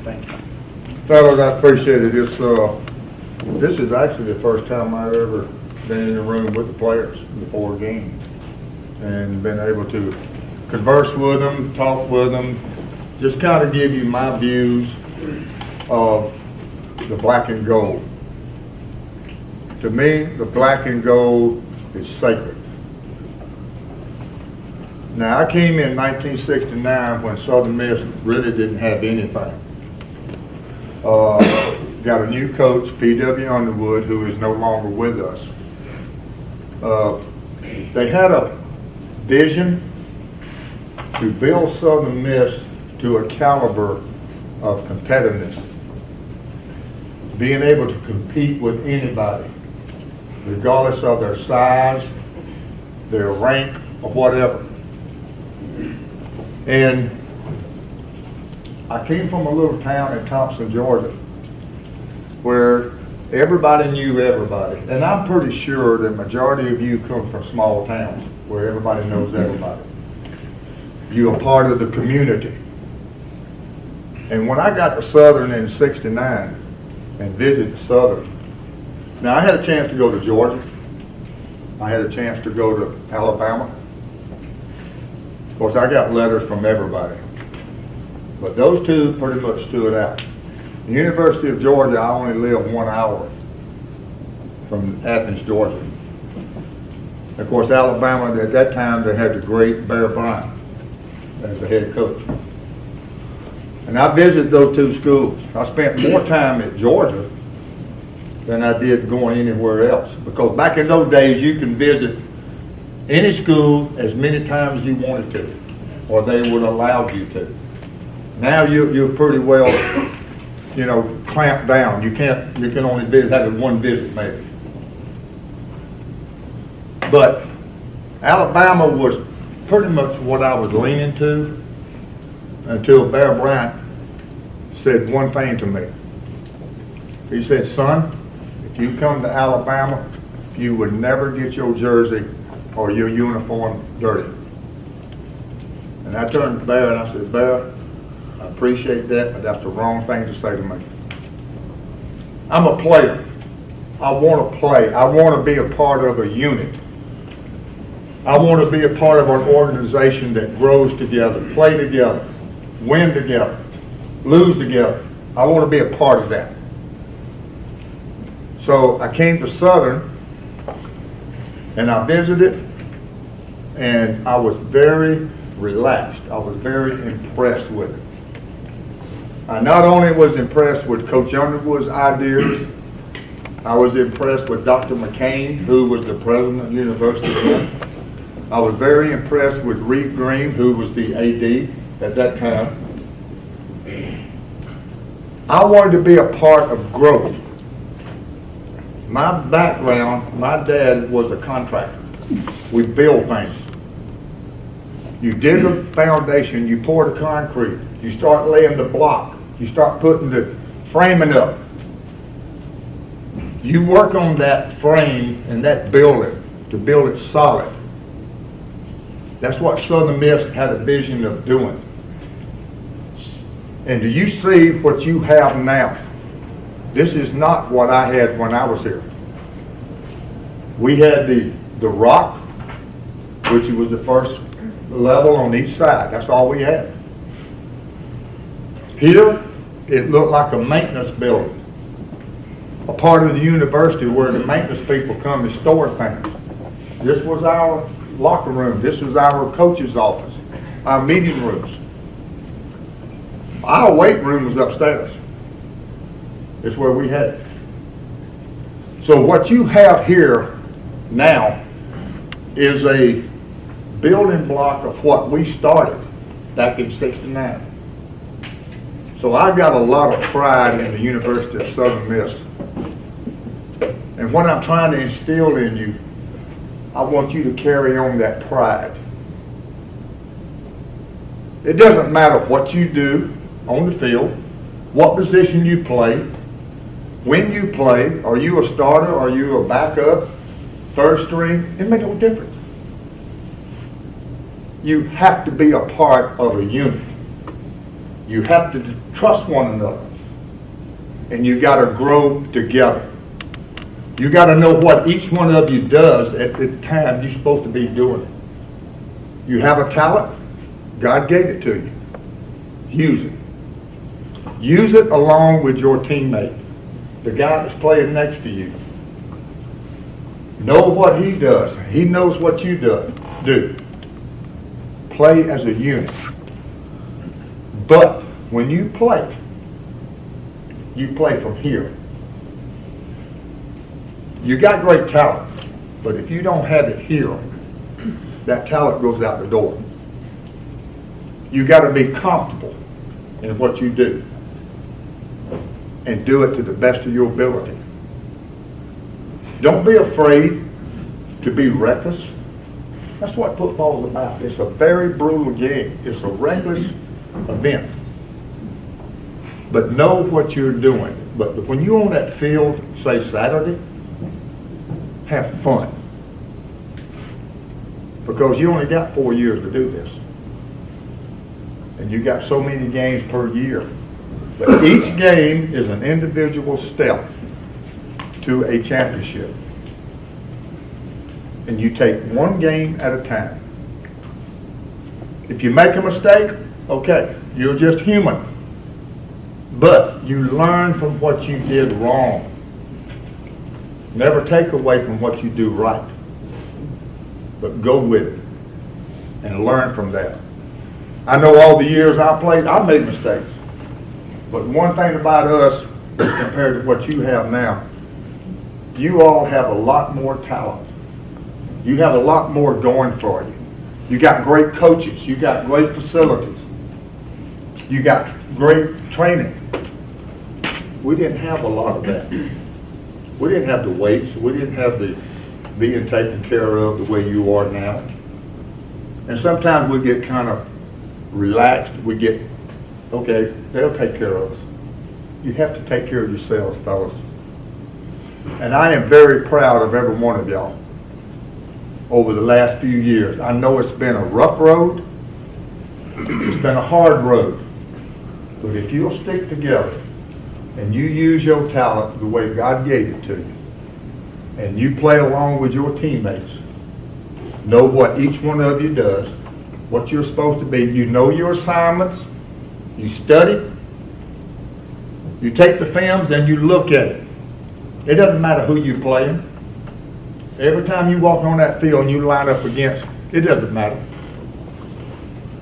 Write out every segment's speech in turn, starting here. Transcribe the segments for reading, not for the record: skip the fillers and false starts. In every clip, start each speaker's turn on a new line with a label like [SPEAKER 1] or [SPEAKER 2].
[SPEAKER 1] Thank you.
[SPEAKER 2] Fellas, I appreciate it. This is actually the first time I've ever been in the room with the players before a game and been able to converse with them, talk with them, just kind of give you my views of the black and gold. To me, the black and gold is sacred. Now, I came in 1969 when Southern Miss really didn't have anything. Got a new coach, P.W. Underwood, who is no longer with us. They had a vision to build Southern Miss to a caliber of competitiveness, being able to compete with anybody, regardless of their size, their rank, or whatever. And I came from a little town in Thompson, Georgia, where everybody knew everybody. And I'm pretty sure the majority of you come from small towns where everybody knows everybody. You're a part of the community. And when I got to Southern in '69 and visited Southern, now I had a chance to go to Georgia. I had a chance to go to Alabama. Of course, I got letters from everybody. But those two pretty much stood out. The University of Georgia, I only lived 1 hour from Athens, Georgia. Of course, Alabama, at that time, they had the great Bear Bryant as the head coach. And I visited those two schools. I spent more time at Georgia than I did going anywhere else. Because back in those days, you can visit any school as many times as you wanted to, or they would allow you to. Now you're pretty well, clamped down. You can only have one visit maybe. But Alabama was pretty much what I was leaning to until Bear Bryant said one thing to me. He said, "Son, if you come to Alabama, you would never get your jersey or your uniform dirty." And I turned to Bear and I said, "Bear, I appreciate that, but that's the wrong thing to say to me. I'm a player. I want to play. I want to be a part of a unit. I want to be a part of an organization that grows together, play together, win together, lose together. I want to be a part of that." So I came to Southern and I visited, and I was very relaxed. I was very impressed with it. I not only was impressed with Coach Underwood's ideas, I was impressed with Dr. McCain, who was the president of the university then. I was very impressed with Reed Green, who was the AD at that time. I wanted to be a part of growth. My background, my dad was a contractor. We build things. You dig a foundation, you pour the concrete, you start laying the block, you start putting the framing up. You work on that frame and that building to build it solid. That's what Southern Miss had a vision of doing. And do you see what you have now? This is not what I had when I was here. We had the rock, which was the first level on each side. That's all we had. Here, it looked like a maintenance building, a part of the university where the maintenance people come and store things. This was our locker room. This was our coach's office, our meeting rooms. Our weight room was upstairs. It's where we had it. So what you have here now is a building block of what we started back in '69. So I got a lot of pride in the University of Southern Miss. And what I'm trying to instill in you, I want you to carry on that pride. It doesn't matter what you do on the field, what position you play, when you play. Are you a starter? Are you a backup? Third string? It makes no difference. You have to be a part of a unit. You have to trust one another. And you got to grow together. You got to know what each one of you does at the time you're supposed to be doing it. You have a talent, God gave it to you. Use it. Use it along with your teammate, the guy that's playing next to you. Know what he does. He knows what you do. Play as a unit. But when you play from here. You got great talent, but if you don't have it here, that talent goes out the door. You got to be comfortable in what you do and do it to the best of your ability. Don't be afraid to be reckless. That's what football is about. It's a very brutal game. It's a reckless event. But know what you're doing. But when you're on that field, say Saturday, have fun. Because you only got 4 years to do this. And you got so many games per year. But each game is an individual step to a championship. And you take one game at a time. If you make a mistake, okay, you're just human. But you learn from what you did wrong. Never take away from what you do right. But go with it and learn from that. I know all the years I played, I made mistakes. But one thing about us, compared to what you have now, you all have a lot more talent. You have a lot more going for you. You got great coaches. You got great facilities. You got great training. We didn't have a lot of that. We didn't have the weights. We didn't have the being taken care of the way you are now. And sometimes we get kind of relaxed. We get, okay, they'll take care of us. You have to take care of yourselves, fellas. And I am very proud of every one of y'all over the last few years. I know it's been a rough road. It's been a hard road. But if you'll stick together and you use your talent the way God gave it to you, and you play along with your teammates, know what each one of you does, what you're supposed to be, you know your assignments, you study, you take the films and you look at it. It doesn't matter who you're playing. Every time you walk on that field and you line up against, it doesn't matter.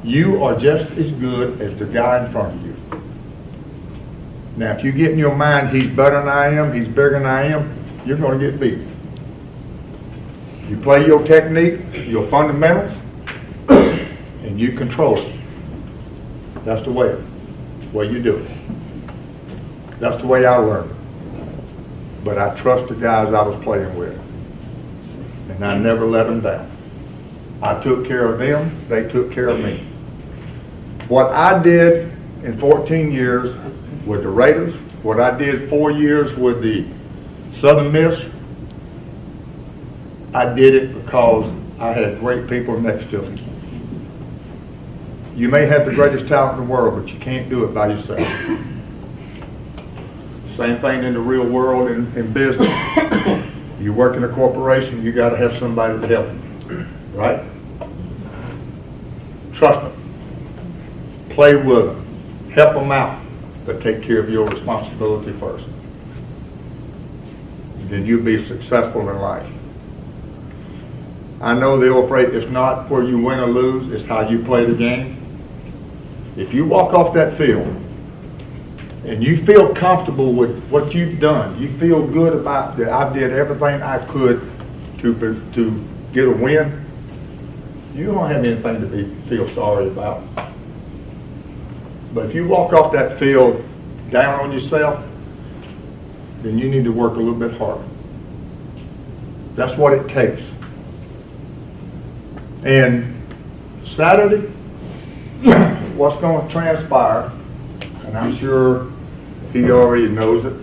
[SPEAKER 2] You are just as good as the guy in front of you. Now, if you get in your mind, he's better than I am, he's bigger than I am, you're going to get beat. You play your technique, your fundamentals, and you control it. That's the way you do it. That's the way I learned. But I trust the guys I was playing with. And I never let them down. I took care of them, they took care of me. What I did in 14 years with the Raiders, what I did 4 years with the Southern Miss, I did it because I had great people next to me. You may have the greatest talent in the world, but you can't do it by yourself. Same thing in the real world in business. You work in a corporation, you got to have somebody to help you, right? Trust them. Play with them. Help them out. But take care of your responsibility first. Then you'll be successful in life. I know the old phrase, it's not where you win or lose, it's how you play the game. If you walk off that field and you feel comfortable with what you've done, you feel good about that I did everything I could to get a win, you don't have anything to feel sorry about. But if you walk off that field down on yourself, then you need to work a little bit harder. That's what it takes. And Saturday, what's going to transpire, and I'm sure he already knows it,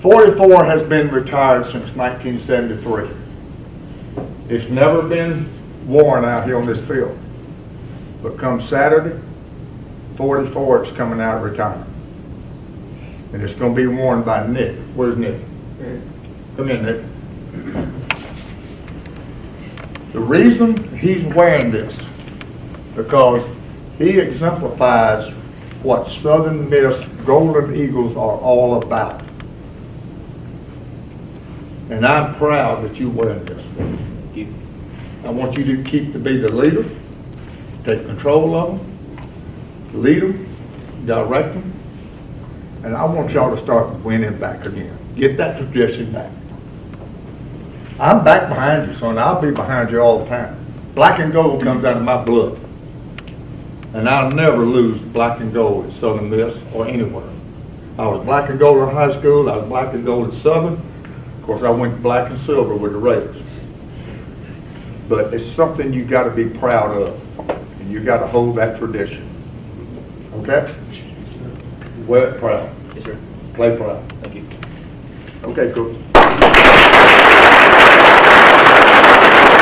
[SPEAKER 2] 44 has been retired since 1973. It's never been worn out here on this field. But come Saturday, 44 is coming out of retirement. And it's gonna be worn by Nick. Where's Nick? Come in, Nick. The reason he's wearing this, because he exemplifies what Southern Miss Golden Eagles are all about. And I'm proud that you're wearing this. I want you to be the leader, take control of them, lead them, direct them, and I want y'all to start winning back again. Get that tradition back. I'm back behind you, son. I'll be behind you all the time. Black and gold comes out of my blood. And I'll never lose black and gold at Southern Miss or anywhere. I was black and gold in high school. I was black and gold at Southern. Of course, I went black and silver with the Raiders. But it's something you got to be proud of, and you got to hold that tradition. Okay? Wear it proud.
[SPEAKER 1] Yes, sir.
[SPEAKER 2] Play proud.
[SPEAKER 1] Thank you.
[SPEAKER 2] Okay, cool.